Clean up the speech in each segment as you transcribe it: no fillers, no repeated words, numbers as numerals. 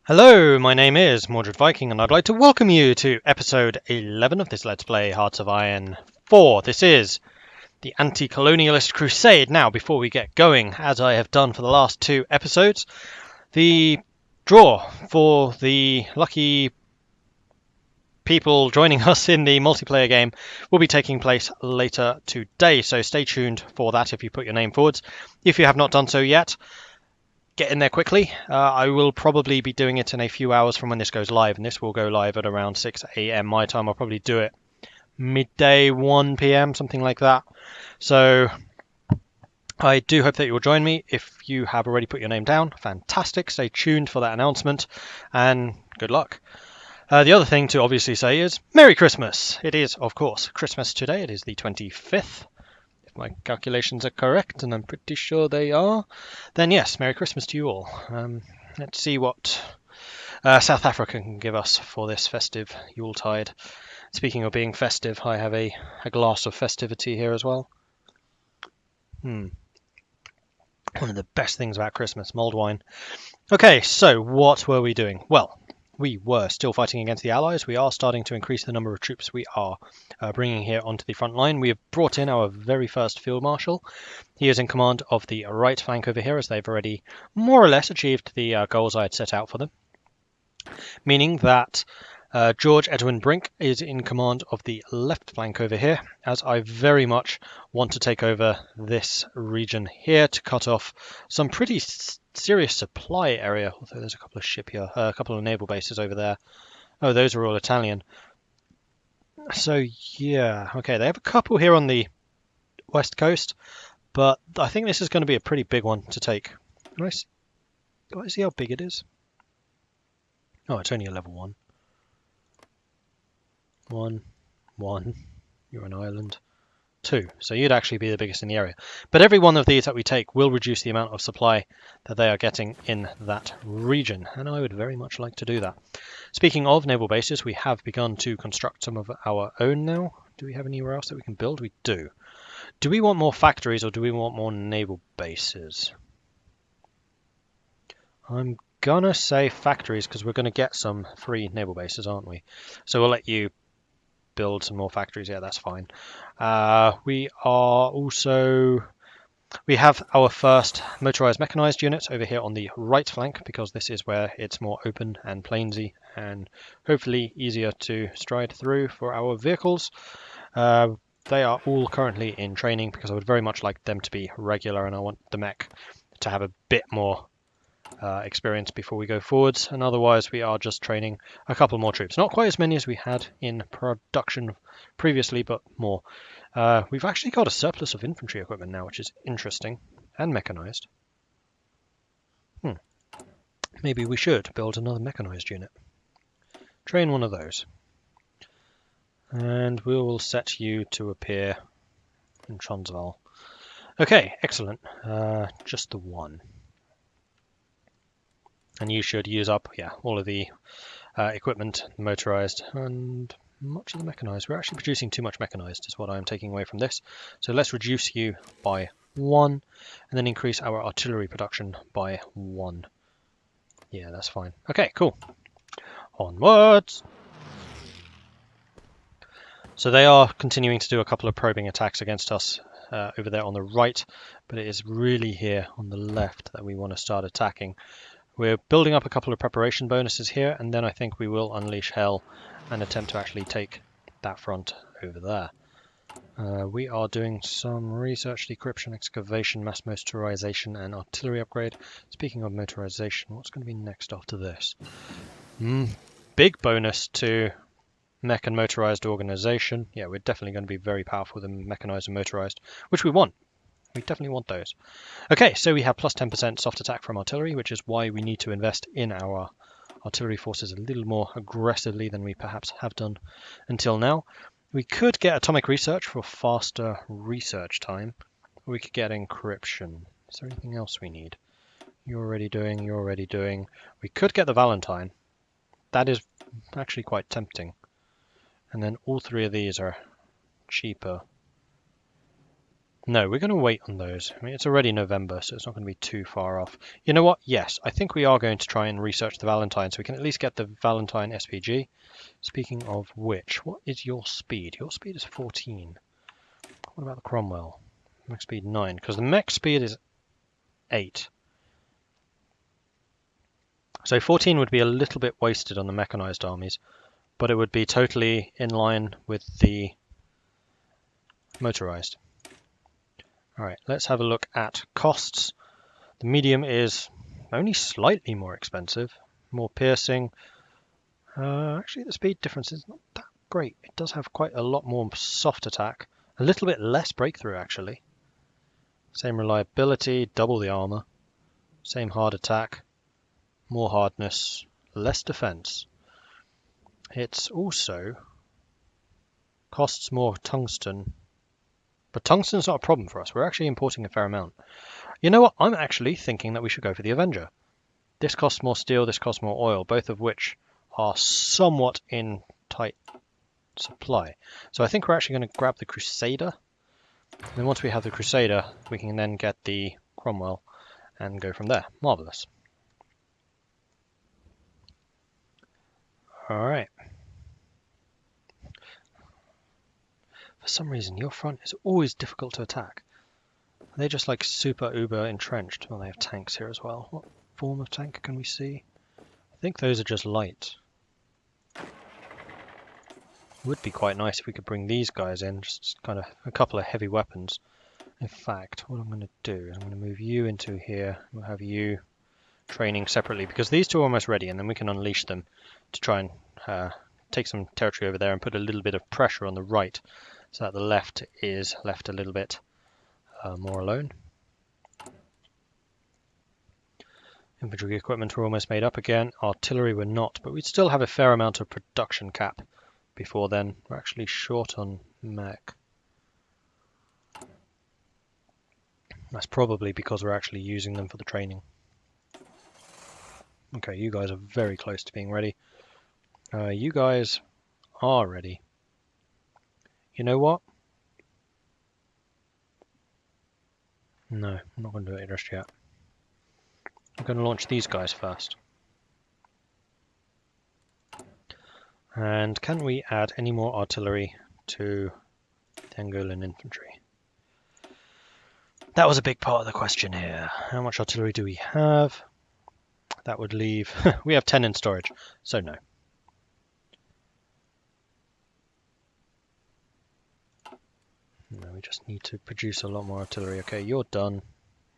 Hello, my name is Mordred Viking, and I'd like to welcome you to episode 11 of this Let's Play Hearts of Iron 4. This is the Anti-Colonialist Crusade. Now, before we get going, as I have done for the last two episodes, the draw for the lucky people joining us in the multiplayer game will be taking place later today, so stay tuned for that if you put your name forwards. If you have not done so yet, get in there quickly. I will probably be doing it in a few hours from when this goes live, and this will go live at around 6 a.m. my time. I'll probably do it midday, 1 p.m., something like that. So I do hope that you'll join me. If you have already put your name down, fantastic. Stay tuned for that announcement, and good luck. The other thing to obviously say is Merry Christmas. It is, of course, Christmas today. It is the 25th. My calculations are correct, and I'm pretty sure they are, then yes, Merry Christmas to you all. Let's see what South Africa can give us for this festive Yuletide. Speaking of being festive, I have a glass of festivity here as well. One of the best things about Christmas, mulled wine. Okay, so what were we doing? Well, we were still fighting against the Allies. We are starting to increase the number of troops we are bringing here onto the front line. We have brought in our very first Field Marshal. He is in command of the right flank over here, as they've already more or less achieved the goals I had set out for them. Meaning that George Edwin Brink is in command of the left flank over here, as I very much want to take over this region here to cut off some pretty serious supply area, although there's a couple of ship here, a couple of naval bases over there. Oh, those are all Italian. So yeah, okay, they have a couple here on the west coast, but I think this is going to be a pretty big one to take. Can I see how big it is? Oh, it's only a level 1. 1. You're an island. 2. So you'd actually be the biggest in the area. But every one of these that we take will reduce the amount of supply that they are getting in that region, and I would very much like to do that. Speaking of naval bases, we have begun to construct some of our own now. Do we have anywhere else that we can build? We do. Do we want more factories, or do we want more naval bases? I'm gonna say factories, because we're going to get some free naval bases, aren't we? So we'll let you build some more factories. Yeah, that's fine. We have our first motorized mechanized unit over here on the right flank, because this is where it's more open and plainsy and hopefully easier to stride through for our vehicles. They are all currently in training, because I would very much like them to be regular, and I want the mech to have a bit more experience before we go forwards, and otherwise we are just training a couple more troops. Not quite as many as we had in production previously, but more. We've actually got a surplus of infantry equipment now, which is interesting, and mechanized. Maybe we should build another mechanized unit. Train one of those. And we will set you to appear in Transvaal. Okay, excellent. Just the one. And you should use up, all of the equipment, motorized, and much of the mechanized. We're actually producing too much mechanized, is what I'm taking away from this. So let's reduce you by 1, and then increase our artillery production by 1. Yeah, that's fine. Okay, cool. Onwards! So they are continuing to do a couple of probing attacks against us over there on the right, but it is really here on the left that we want to start attacking. We're building up a couple of preparation bonuses here, and then I think we will unleash hell and attempt to actually take that front over there. We are doing some research, decryption, excavation, mass motorization, and artillery upgrade. Speaking of motorization, what's going to be next after this? Big bonus to mech and motorized organization. Yeah, we're definitely going to be very powerful with mechanized and motorized, which we want. We definitely want those. Okay, so we have plus 10% soft attack from artillery, which is why we need to invest in our artillery forces a little more aggressively than we perhaps have done until now. We could get atomic research for faster research time. Or we could get encryption. Is there anything else we need? You're already doing. We could get the Valentine. That is actually quite tempting. And then all three of these are cheaper. No, we're going to wait on those. I mean, it's already November, so it's not going to be too far off. You know what? Yes, I think we are going to try and research the Valentine, so we can at least get the Valentine SPG. Speaking of which, what is your speed? Your speed is 14. What about the Cromwell? Mech speed 9, because the mech speed is 8. So 14 would be a little bit wasted on the mechanized armies, but it would be totally in line with the motorized. Alright, let's have a look at costs. The medium is only slightly more expensive, more piercing. Actually, the speed difference is not that great. It does have quite a lot more soft attack, a little bit less breakthrough actually. Same reliability, double the armor, same hard attack, more hardness, less defense. It's also costs more tungsten, but tungsten's not a problem for us. We're actually importing a fair amount. You know what? I'm actually thinking that we should go for the Avenger. This costs more steel, this costs more oil, both of which are somewhat in tight supply. So I think we're actually going to grab the Crusader. And then once we have the Crusader, we can then get the Cromwell and go from there. Marvellous. Alright. For some reason, your front is always difficult to attack. Are they just like super uber entrenched? Well, they have tanks here as well. What form of tank can we see? I think those are just light. Would be quite nice if we could bring these guys in, just kind of a couple of heavy weapons. In fact, what I'm going to do is I'm going to move you into here. We'll have you training separately because these two are almost ready, and then we can unleash them to try and take some territory over there and put a little bit of pressure on the right so that the left is left a little bit more alone. Infantry equipment were almost made up again. Artillery were not, but we'd still have a fair amount of production cap before then. We're actually short on mech. That's probably because we're actually using them for the training. Okay, you guys are very close to being ready. You guys are ready. You know what? No, I'm not going to do it just yet. I'm going to launch these guys first. And can we add any more artillery to the Angolan infantry? That was a big part of the question here. How much artillery do we have? That would leave... we have 10 in storage, so no. No, we just need to produce a lot more artillery. Okay, you're done.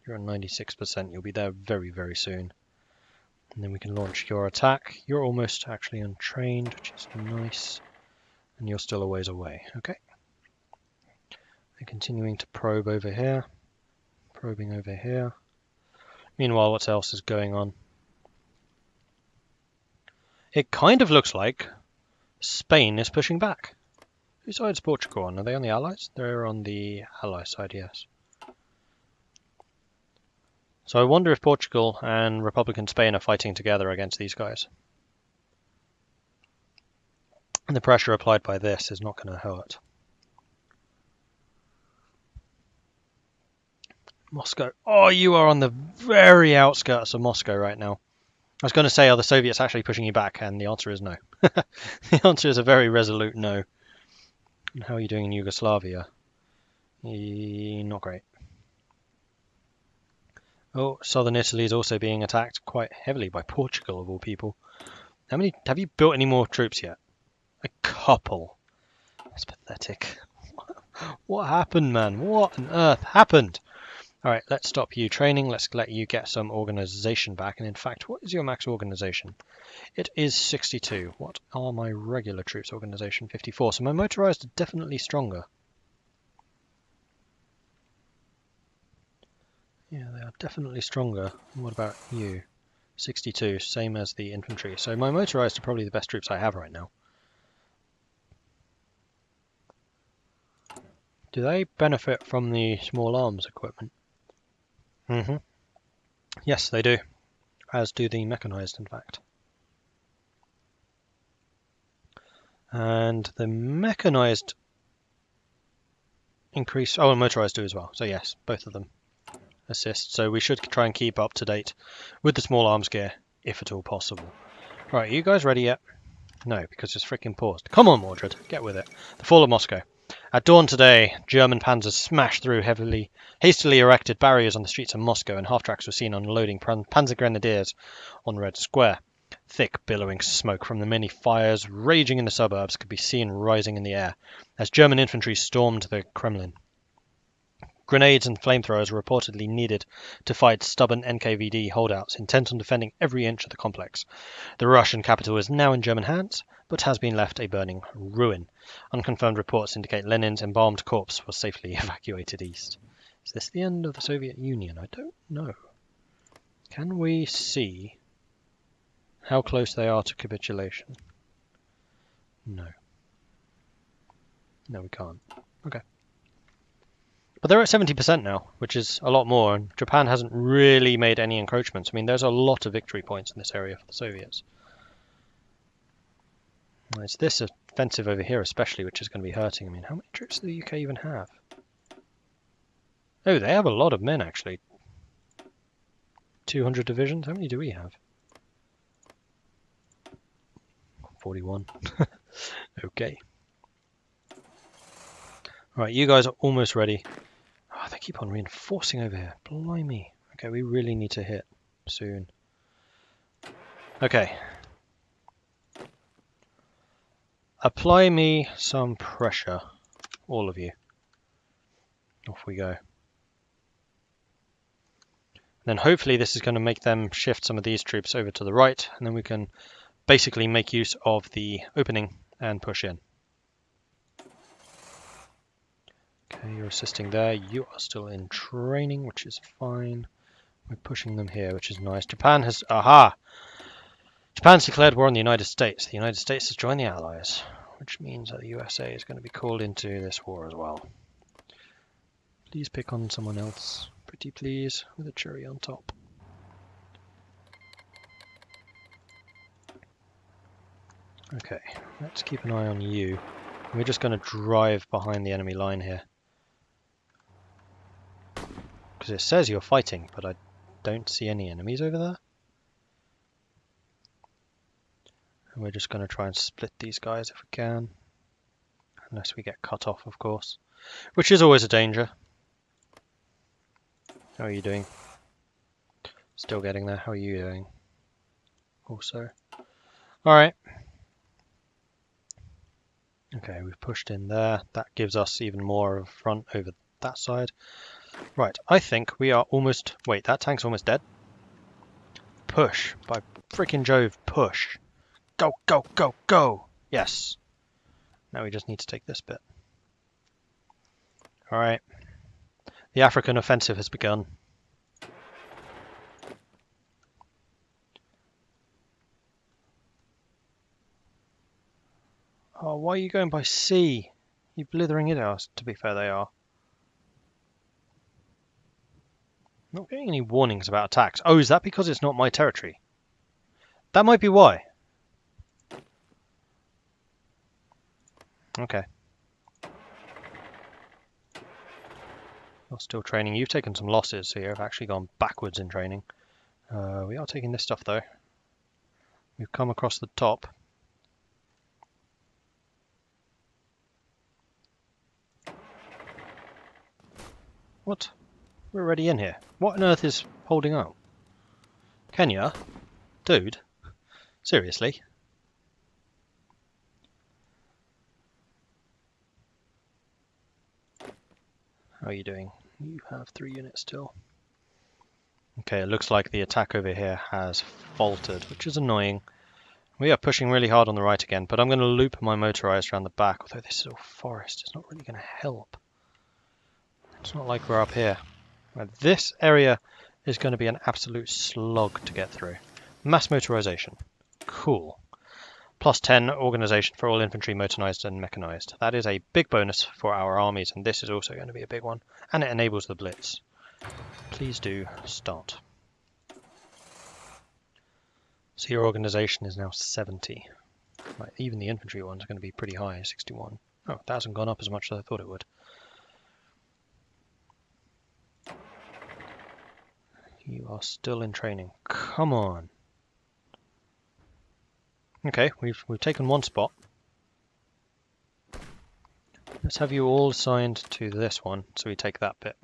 You're at 96%. You'll be there very, very soon. And then we can launch your attack. You're almost actually untrained, which is nice. And you're still a ways away. Okay. And continuing to probe over here. Probing over here. Meanwhile, what else is going on? It kind of looks like Spain is pushing back. Whose side is Portugal on? Are they on the Allies? They're on the Ally side, yes. So I wonder if Portugal and Republican Spain are fighting together against these guys. And the pressure applied by this is not going to hurt. Moscow. Oh, you are on the very outskirts of Moscow right now. I was going to say, are the Soviets actually pushing you back? And the answer is no. The answer is a very resolute no. And how are you doing in Yugoslavia? Not great. Oh, southern Italy is also being attacked quite heavily by Portugal, of all people. How many? Have you built any more troops yet? A couple. That's pathetic. What happened, man? What on earth happened? Alright, let's stop you training. Let's let you get some organization back. And in fact, what is your max organization? It is 62. What are my regular troops organization? 54. So my motorized are definitely stronger. Yeah, they are definitely stronger. And what about you? 62, same as the infantry. So my motorized are probably the best troops I have right now. Do they benefit from the small arms equipment? Yes, they do. As do the mechanized, in fact. And the mechanized increase... Oh, and motorized do as well. So yes, both of them assist. So we should try and keep up to date with the small arms gear, if at all possible. Right, are you guys ready yet? No, because it's freaking paused. Come on, Mordred, get with it. The fall of Moscow. At dawn today, German panzers smashed through hastily erected barriers on the streets of Moscow, and half-tracks were seen unloading panzer grenadiers on Red Square. Thick, billowing smoke from the many fires raging in the suburbs could be seen rising in the air as German infantry stormed the Kremlin. Grenades and flamethrowers were reportedly needed to fight stubborn NKVD holdouts intent on defending every inch of the complex. The Russian capital is now in German hands, but has been left a burning ruin. Unconfirmed reports indicate Lenin's embalmed corpse was safely evacuated east. Is this the end of the Soviet Union? I don't know. Can we see how close they are to capitulation? No. No, we can't. Okay. But they're at 70% now, which is a lot more, and Japan hasn't really made any encroachments. I mean, there's a lot of victory points in this area for the Soviets. And it's this offensive over here especially which is going to be hurting. I mean, how many troops do the UK even have? Oh, they have a lot of men, actually. 200 divisions? How many do we have? 41. Okay. Right, you guys are almost ready. Oh, they keep on reinforcing over here. Blimey. Okay, we really need to hit soon. Okay. Apply me some pressure. All of you. Off we go. Then hopefully this is going to make them shift some of these troops over to the right, and then we can basically make use of the opening and push in. Okay, you're assisting there. You are still in training, which is fine. We're pushing them here, which is nice. Japan has... Aha! Japan's declared war on the United States. The United States has joined the Allies, which means that the USA is going to be called into this war as well. Please pick on someone else. Pretty please, with a cherry on top. Okay, let's keep an eye on you. We're just going to drive behind the enemy line here. Because it says you're fighting, but I don't see any enemies over there. And we're just going to try and split these guys if we can. Unless we get cut off, of course. Which is always a danger. How are you doing? Still getting there. How are you doing? Also. Alright. Okay, we've pushed in there. That gives us even more of a front over that side. Right, I think we are almost... Wait, that tank's almost dead. Push. By freaking Jove, push. Go, go, go, go! Yes. Now we just need to take this bit. Alright. The African offensive has begun. Oh, why are you going by sea? You're blithering it out, to be fair they are. Not getting any warnings about attacks. Oh, is that because it's not my territory? That might be why. Okay. You're still training. You've taken some losses, so you've actually gone backwards in training. We are taking this stuff, though. We've come across the top. What? We're already in here. What on earth is holding up? Kenya? Dude? Seriously? How are you doing? You have 3 units still. Okay, it looks like the attack over here has faltered, which is annoying. We are pushing really hard on the right again, but I'm going to loop my motorized around the back, although this is all forest. It's not really going to help. It's not like we're up here. This area is going to be an absolute slog to get through. Mass motorization. Cool. Plus 10 organization for all infantry, motorized and mechanized. That is a big bonus for our armies, and this is also going to be a big one. And it enables the blitz. Please do start. So your organization is now 70. Right, even the infantry one's going to be pretty high, 61. Oh, that hasn't gone up as much as I thought it would. You are still in training. Come on. Okay, we've taken one spot. Let's have you all assigned to this one, so we take that bit.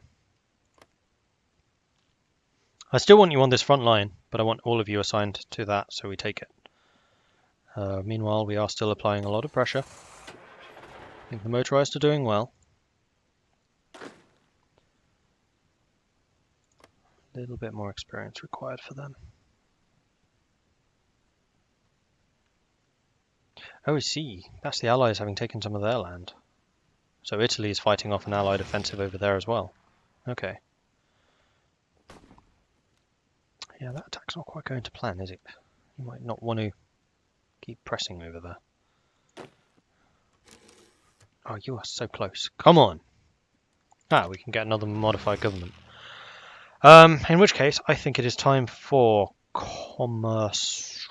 I still want you on this front line, but I want all of you assigned to that, so we take it. Meanwhile, we are still applying a lot of pressure. I think the motorized are doing well. A little bit more experience required for them. Oh, I see. That's the Allies having taken some of their land. So Italy is fighting off an Allied offensive over there as well. Okay. Yeah, that attack's not quite going to plan, is it? You might not want to keep pressing over there. Oh, you are so close. Come on! Ah, we can get another modified government. In which case, I think it is time for commerce.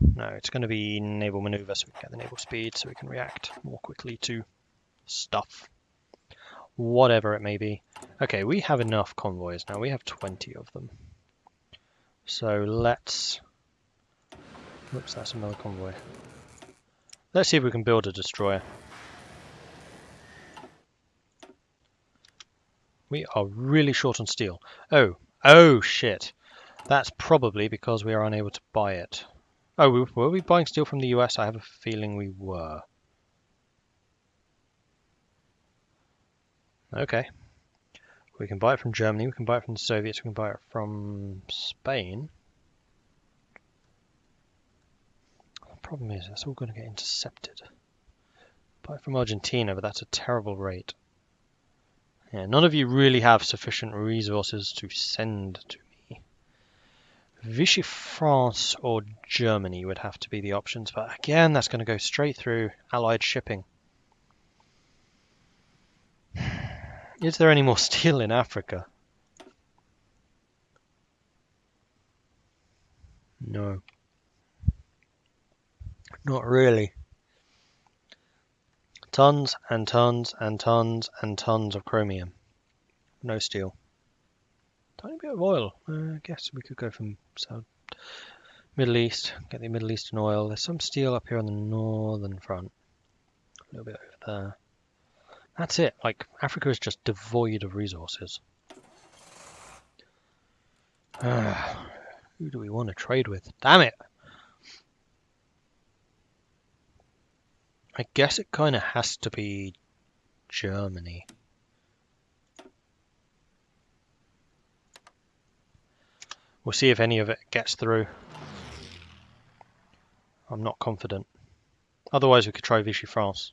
No, it's going to be naval maneuver, so we can get the naval speed, so we can react more quickly to stuff. Whatever it may be. Okay, we have enough convoys now. We have 20 of them. So let's... Oops, that's another convoy. Let's see if we can build a destroyer. We are really short on steel. Oh shit. That's probably because we are unable to buy it. Oh, were we buying steel from the US? I have a feeling we were. Okay. We can buy it from Germany, we can buy it from the Soviets, we can buy it from Spain. The problem is, that's all going to get intercepted. Buy it from Argentina, but that's a terrible rate. Yeah, none of you really have sufficient resources to send to me. Vichy France or Germany would have to be the options, but again, that's going to go straight through Allied shipping. Is there any more steel in Africa? No. Not really. Tons and tons and tons and tons of chromium. No steel. Tiny bit of oil. I guess we could go from South Middle East, get the Middle Eastern oil. There's some steel up here on the northern front. A little bit over there. That's it. Like, Africa is just devoid of resources. Who do we want to trade with? Damn it! I guess it kind of has to be Germany. We'll see if any of it gets through. I'm not confident. Otherwise we could try Vichy France.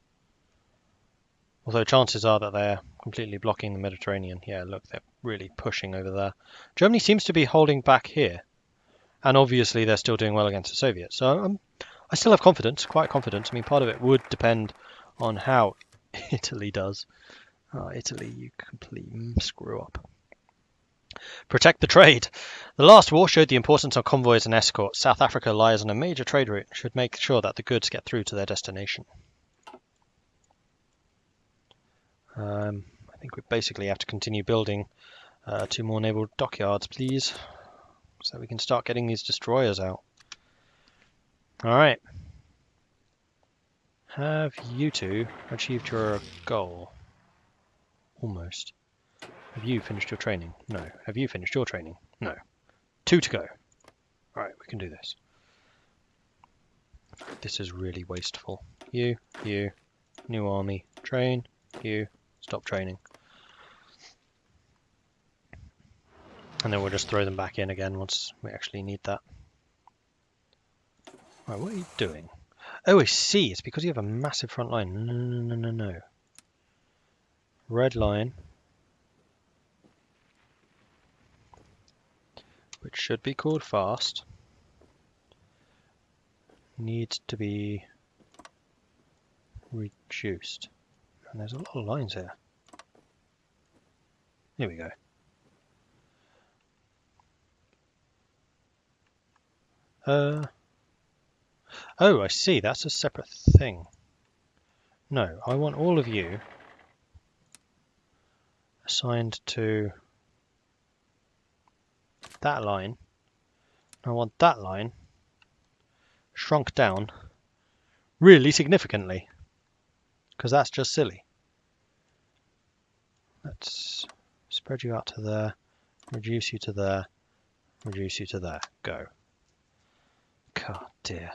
Although chances are that they're completely blocking the Mediterranean. Yeah, look, they're really pushing over there. Germany seems to be holding back here. And obviously they're still doing well against the Soviets. So I still have confidence, quite confident. I mean, part of it would depend on how Italy does. Italy, you complete screw up. Protect the trade. The last war showed the importance of convoys and escorts. South Africa lies on a major trade route and should make sure that the goods get through to their destination. I think we basically have to continue building 2 more naval dockyards, please, so we can start getting these destroyers out. Alright. Have you two achieved your goal? Almost. Have you finished your training? No. Have you finished your training? No. 2 to go. Alright, we can do this. This is really wasteful. You, new army, train, you, stop training. And then we'll just throw them back in again once we actually need that. Right, what are you doing? Oh, I see. It's because you have a massive front line. No. Red line. Which should be called fast. Needs to be reduced. And there's a lot of lines here. Here we go. Oh, I see. That's a separate thing. No, I want all of you assigned to that line. I want that line shrunk down really significantly, because that's just silly. Let's spread you out to there, reduce you to there, reduce you to there. Go. God dear.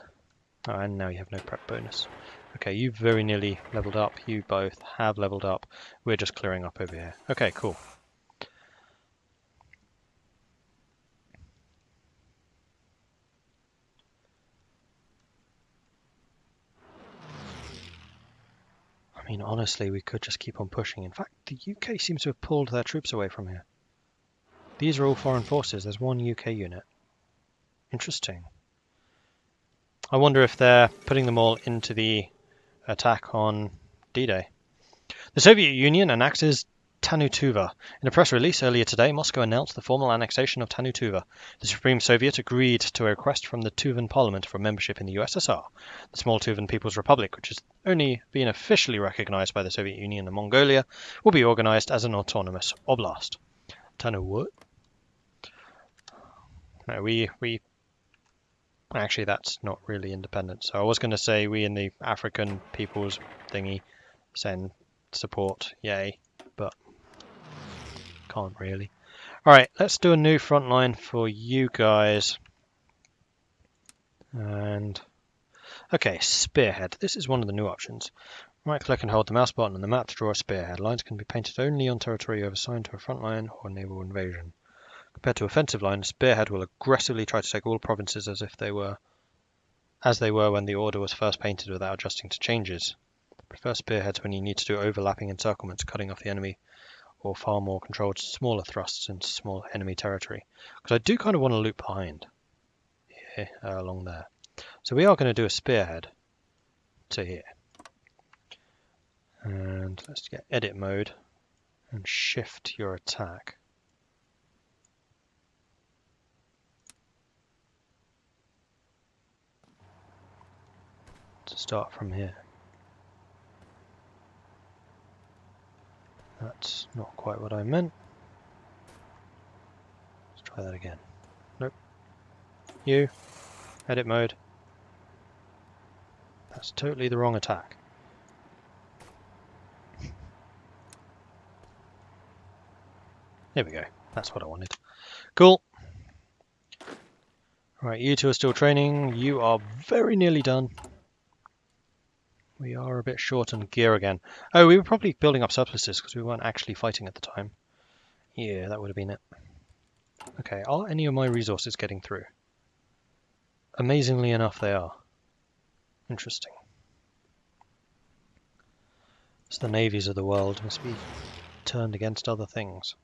Oh, and now you have no prep bonus. Okay, you've very nearly leveled up. You both have leveled up. We're just clearing up over here. Okay, cool. I mean, honestly, we could just keep on pushing. In fact, the UK seems to have pulled their troops away from here. These are all foreign forces. There's one UK unit. Interesting. I wonder if they're putting them all into the attack on D-Day. The Soviet Union annexes Tanutuva. In a press release earlier today, Moscow announced the formal annexation of Tanutuva. The Supreme Soviet agreed to a request from the Tuvan Parliament for membership in the USSR. The small Tuvan People's Republic, which has only been officially recognized by the Soviet Union and Mongolia, will be organized as an autonomous oblast. Tanu what? No, we actually, that's not really independent. So I was going to say we in the African People's thingy send support, yay, but can't really. Alright, let's do a new front line for you guys. And okay, spearhead. This is one of the new options. Right click and hold the mouse button on the map to draw a spearhead. Lines can be painted only on territory assigned to a front line or naval invasion. Compared to offensive line, spearhead will aggressively try to take all provinces as they were when the order was first painted without adjusting to changes. Prefer spearheads when you need to do overlapping encirclements, cutting off the enemy, or far more controlled smaller thrusts into small enemy territory. Because I do kind of want to loop behind here, along there. So we are going to do a spearhead to here. And let's get edit mode and shift your attack. To start from here. That's not quite what I meant. Let's try that again. Nope. You. Edit mode. That's totally the wrong attack. There we go. That's what I wanted. Cool. Right, you two are still training. You are very nearly done. We are a bit short on gear again. Oh, we were probably building up surpluses because we weren't actually fighting at the time. Yeah, that would have been it. Okay, are any of my resources getting through? Amazingly enough, they are. Interesting. So the navies of the world must be turned against other things.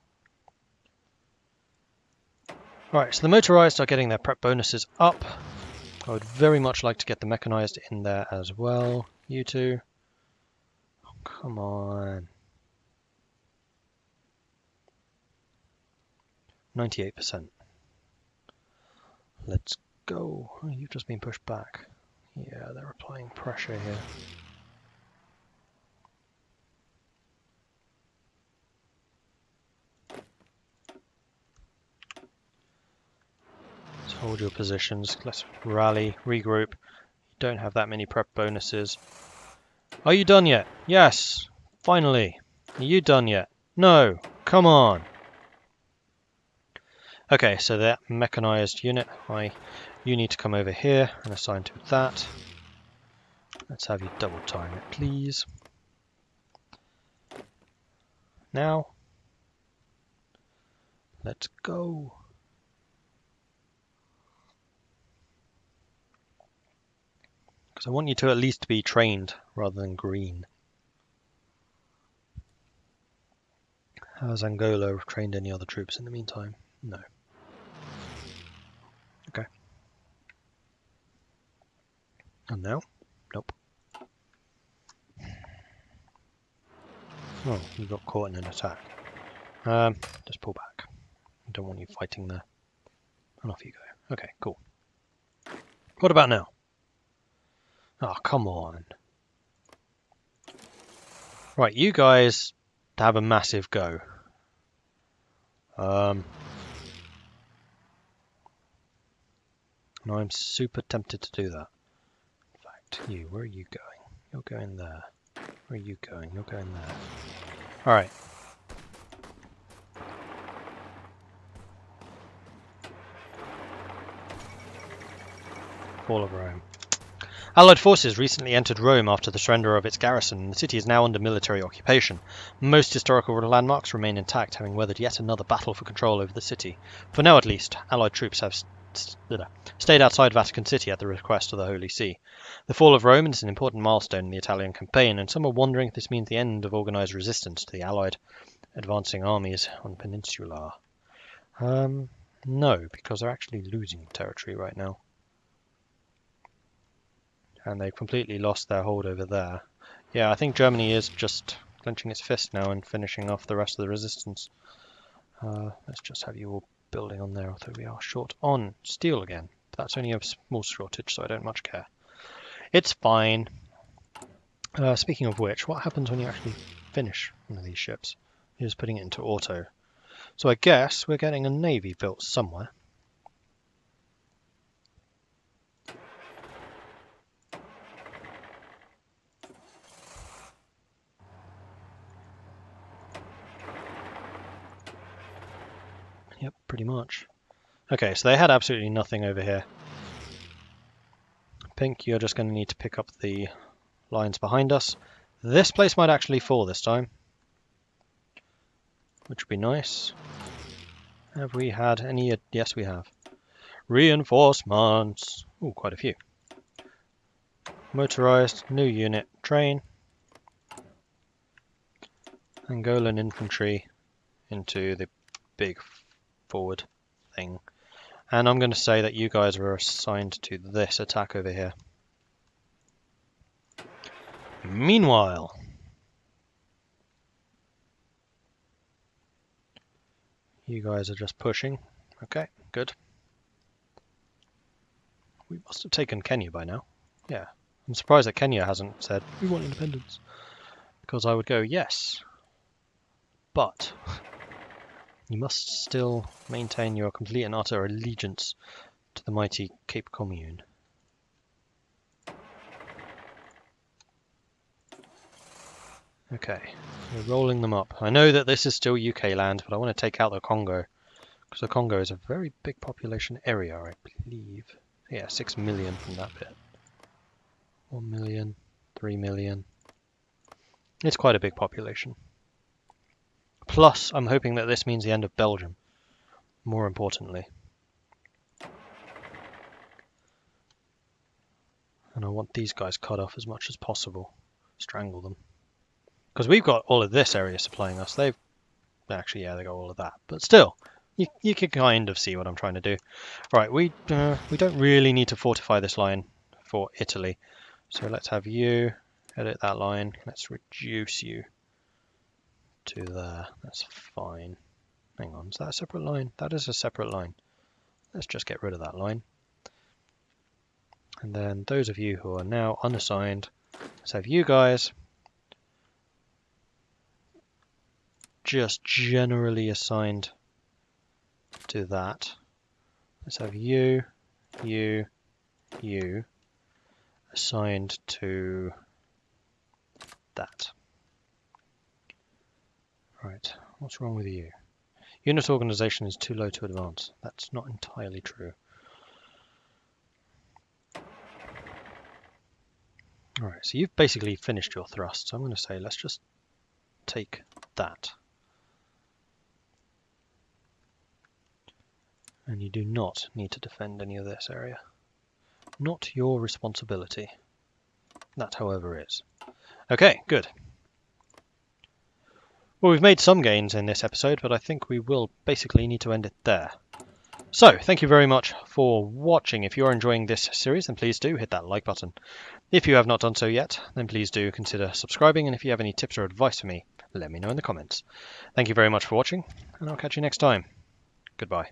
Right, so the motorized are getting their prep bonuses up. I would very much like to get the mechanized in there as well. You two. Oh, come on. 98%. Let's go. Oh, you've just been pushed back. Yeah, they're applying pressure here. Let's hold your positions. Let's rally, regroup. You don't have that many prep bonuses. Are you done yet? Yes. Finally. Are you done yet? No. Come on. Okay, so that mechanized unit, you need to come over here and assign to that. Let's have you double time it, please. Now, let's go. Because I want you to at least be trained rather than green. Has Angola trained any other troops in the meantime? No. Okay. And now? Nope. Oh, you got caught in an attack. Just pull back. I don't want you fighting there. And off you go. Okay, cool. What about now? Oh, come on. Right, you guys have a massive go. And I'm super tempted to do that. In fact, you, where are you going? You're going there. Where are you going? You're going there. Alright. Fall of Rome. Allied forces recently entered Rome after the surrender of its garrison, and the city is now under military occupation. Most historical landmarks remain intact, having weathered yet another battle for control over the city. For now at least, Allied troops have stayed outside Vatican City at the request of the Holy See. The fall of Rome is an important milestone in the Italian campaign, and some are wondering if this means the end of organised resistance to the Allied advancing armies on the peninsula. No, because they're actually losing territory right now. And they've completely lost their hold over there. Yeah, I think Germany is just clenching its fist now and finishing off the rest of the resistance. Let's just have you all building on there, although we are short on steel again. But that's only a small shortage, so I don't much care. It's fine. Speaking of which, what happens when you actually finish one of these ships? You're just putting it into auto. So I guess we're getting a navy built somewhere. Yep, pretty much. Okay, so they had absolutely nothing over here. Pink, you're just going to need to pick up the lines behind us. This place might actually fall this time, which would be nice. Have we had any? Yes, we have. Reinforcements. Ooh, quite a few. Motorized, new unit, train. Angolan infantry into the big forward thing. And I'm going to say that you guys were assigned to this attack over here. Meanwhile, you guys are just pushing. Okay, good. We must have taken Kenya by now. Yeah. I'm surprised that Kenya hasn't said, we want independence. Because I would go, yes. But you must still maintain your complete and utter allegiance to the mighty Cape Commune. Okay, we're rolling them up. I know that this is still UK land, but I want to take out the Congo. Because the Congo is a very big population area, I believe. Yeah, 6 million from that bit. 1 million, 3 million. It's quite a big population. Plus, I'm hoping that this means the end of Belgium. More importantly. And I want these guys cut off as much as possible. Strangle them. Because we've got all of this area supplying us. They've... Actually, yeah, they got all of that. But still, you can kind of see what I'm trying to do. Right, we don't really need to fortify this line for Italy. So let's have you edit that line. Let's reduce you to there. That's fine. Hang on, is that a separate line? That is a separate line. Let's just get rid of that line. And then those of you who are now unassigned, let's have you guys just generally assigned to that. Let's have you assigned to that. Right, what's wrong with you? Unit organization is too low to advance. That's not entirely true. Alright, so you've basically finished your thrust, so I'm going to say let's just take that. And you do not need to defend any of this area. Not your responsibility. That, however, is. Okay, good. Well, we've made some gains in this episode, but I think we will basically need to end it there. So, thank you very much for watching. If you're enjoying this series, then please do hit that like button. If you have not done so yet, then please do consider subscribing, and if you have any tips or advice for me, let me know in the comments. Thank you very much for watching, and I'll catch you next time. Goodbye.